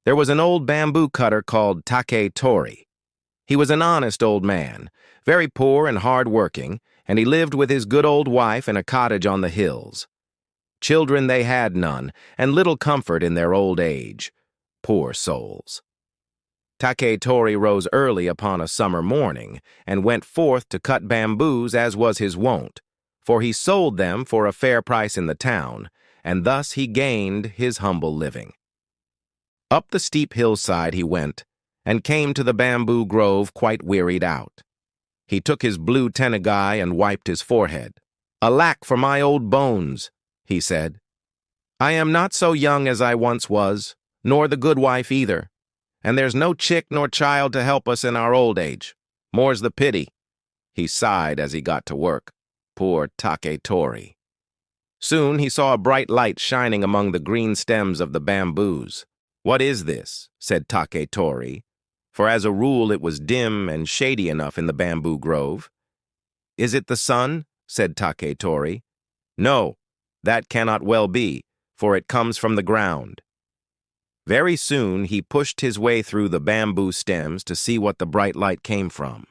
There was an old bamboo cutter called Taketori. He was an honest old man, very poor and hard-working, and he lived with his good old wife in a cottage on the hills. Children they had none, and little comfort in their old age. Poor souls. Taketori rose early upon a summer morning, and went forth to cut bamboos as was his wont, for he sold them for a fair price in the town, and thus he gained his humble living. Up the steep hillside he went, and came to the bamboo grove quite wearied out. He took his blue tenagai and wiped his forehead. "Alack for my old bones," he said. "I am not so young as I once was, nor the good wife either, and there's no chick nor child to help us in our old age. More's the pity." He sighed as he got to work. Poor Taketori. Soon he saw a bright light shining among the green stems of the bamboos. "What is this?" said Taketori, for as a rule it was dim and shady enough in the bamboo grove. "Is it the sun?" said Taketori. "No, that cannot well be, for it comes from the ground." Very soon he pushed his way through the bamboo stems to see what the bright light came from.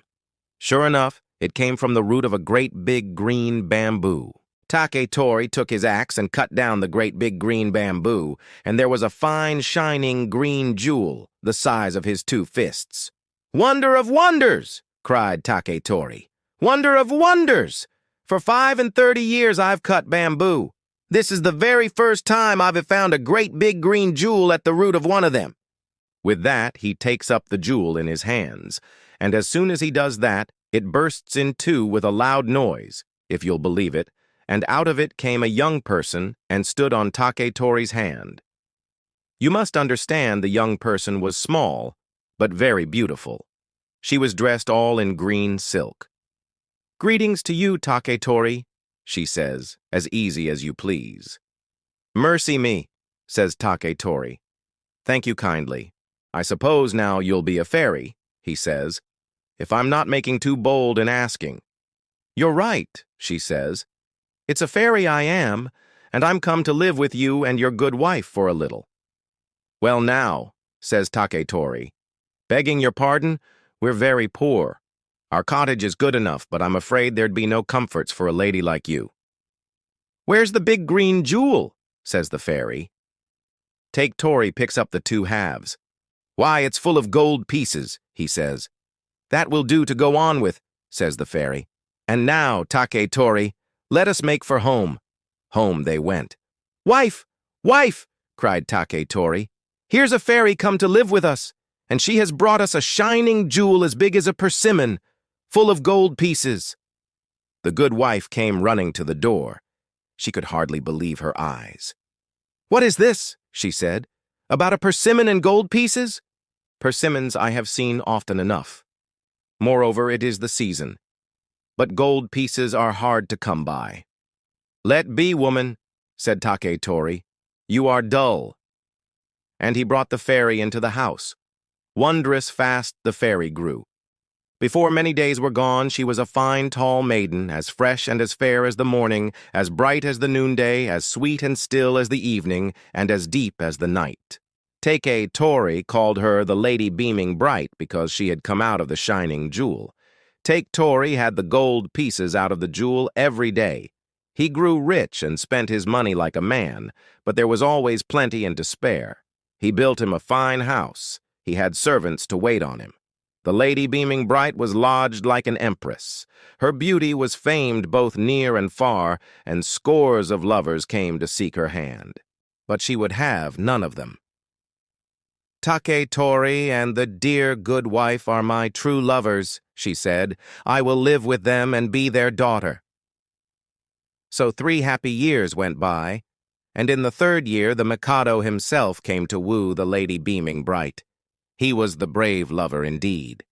Sure enough, it came from the root of a great big green bamboo. Taketori took his axe and cut down the great big green bamboo, and there was a fine shining green jewel the size of his 2 fists. "Wonder of wonders!" cried Taketori. "Wonder of wonders! For 35 years I've cut bamboo. This is the very first time I've found a great big green jewel at the root of one of them." With that, he takes up the jewel in his hands, and as soon as he does that, it bursts in two with a loud noise, if you'll believe it, and out of it came a young person and stood on Taketori's hand. You must understand the young person was small, but very beautiful. She was dressed all in green silk. "Greetings to you, Taketori," she says, as easy as you please. "Mercy me," says Taketori. "Thank you kindly. I suppose now you'll be a fairy," he says, "if I'm not making too bold in asking." "You're right," she says. "It's a fairy I am, and I'm come to live with you and your good wife for a little." "Well now," says Taketori, "begging your pardon, we're very poor. Our cottage is good enough, but I'm afraid there'd be no comforts for a lady like you." "Where's the big green jewel?" says the fairy. Taketori picks up the 2 halves. "Why, it's full of gold pieces," he says. "That will do to go on with," says the fairy. "And now, Taketori, let us make for home." Home they went. "Wife! Wife!" cried Taketori. "Here's a fairy come to live with us, and she has brought us a shining jewel as big as a persimmon, full of gold pieces." The good wife came running to the door. She could hardly believe her eyes. "What is this?" she said. "About a persimmon and gold pieces?" "Persimmons I have seen often enough. Moreover, it is the season. But gold pieces are hard to come by." "Let be, woman," said Taketori. "You are dull." And he brought the fairy into the house. Wondrous fast the fairy grew. Before many days were gone, she was a fine tall maiden, as fresh and as fair as the morning, as bright as the noonday, as sweet and still as the evening, and as deep as the night. Taketori called her the Lady Beaming Bright because she had come out of the shining jewel. Taketori had the gold pieces out of the jewel every day. He grew rich and spent his money like a man, but there was always plenty and to spare. He built him a fine house. He had servants to wait on him. The Lady Beaming Bright was lodged like an empress. Her beauty was famed both near and far, and scores of lovers came to seek her hand. But she would have none of them. "Taketori and the dear good wife are my true lovers," she said. "I will live with them and be their daughter." So 3 happy years went by, and in the 3rd year the Mikado himself came to woo the Lady Beaming Bright. He was the brave lover indeed.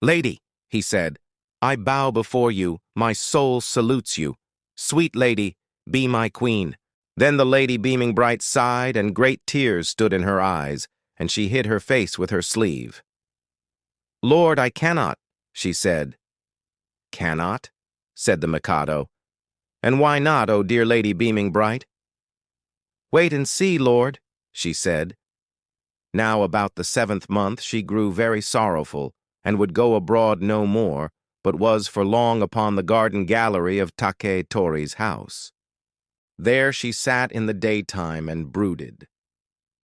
"Lady," he said, "I bow before you, my soul salutes you. Sweet lady, be my queen." Then the Lady Beaming Bright sighed, and great tears stood in her eyes, and she hid her face with her sleeve. "Lord, I cannot," she said. "Cannot?" said the Mikado. "And why not, O dear Lady Beaming Bright?" "Wait and see, Lord," she said. Now about the 7th month she grew very sorrowful, and would go abroad no more, but was for long upon the garden gallery of Taketori's house. There she sat in the daytime and brooded.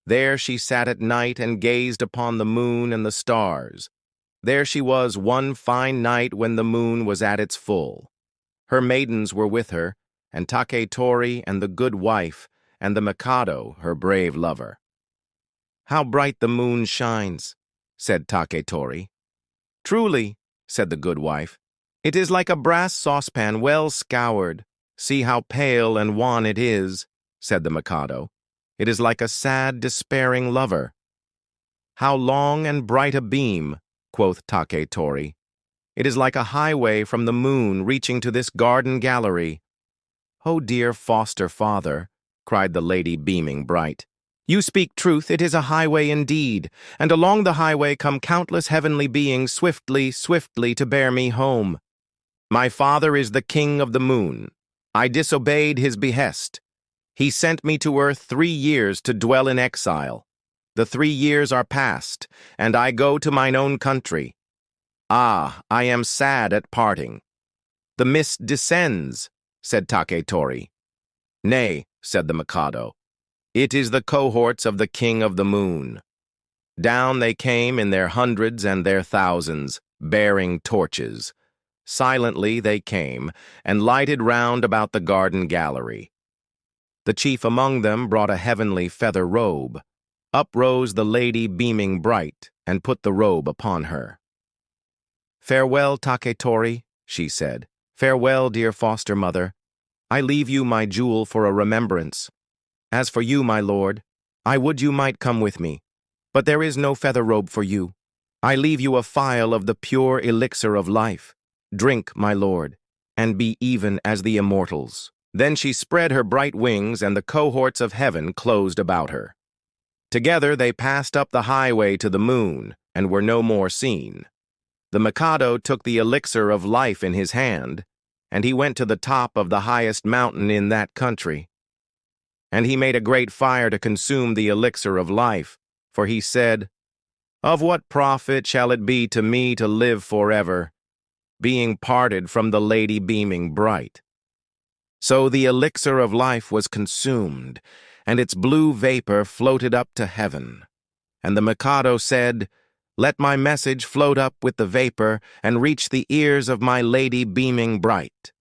There she sat at night and gazed upon the moon and the stars. There she was one fine night when the moon was at its full. Her maidens were with her, and Taketori and the good wife, and the Mikado, her brave lover. "How bright the moon shines," said Taketori. "Truly," said the good wife, "it is like a brass saucepan well scoured. See how pale and wan it is," said the Mikado. "It is like a sad, despairing lover." "How long and bright a beam," quoth Taketori. "It is like a highway from the moon reaching to this garden gallery." "Oh, dear foster father," cried the lady, beaming bright, "you speak truth, it is a highway indeed, and along the highway come countless heavenly beings swiftly, swiftly to bear me home. My father is the king of the moon. I disobeyed his behest. He sent me to earth 3 years to dwell in exile. The 3 years are past, and I go to mine own country. Ah, I am sad at parting." "The mist descends," said Taketori. "Nay," said the Mikado, "it is the cohorts of the king of the moon." Down they came in their hundreds and their thousands, bearing torches. Silently they came, and lighted round about the garden gallery. The chief among them brought a heavenly feather robe. Up rose the lady beaming bright, and put the robe upon her. "Farewell, Taketori," she said. "Farewell, dear foster mother. I leave you my jewel for a remembrance. As for you, my lord, I would you might come with me, but there is no feather robe for you. I leave you a phial of the pure elixir of life. Drink, my lord, and be even as the immortals." Then she spread her bright wings, and the cohorts of heaven closed about her. Together they passed up the highway to the moon, and were no more seen. The Mikado took the elixir of life in his hand, and he went to the top of the highest mountain in that country. And he made a great fire to consume the elixir of life, for he said, "Of what profit shall it be to me to live forever, being parted from the lady beaming bright?" So the elixir of life was consumed, and its blue vapor floated up to heaven. And the Mikado said, "Let my message float up with the vapor and reach the ears of my lady beaming bright."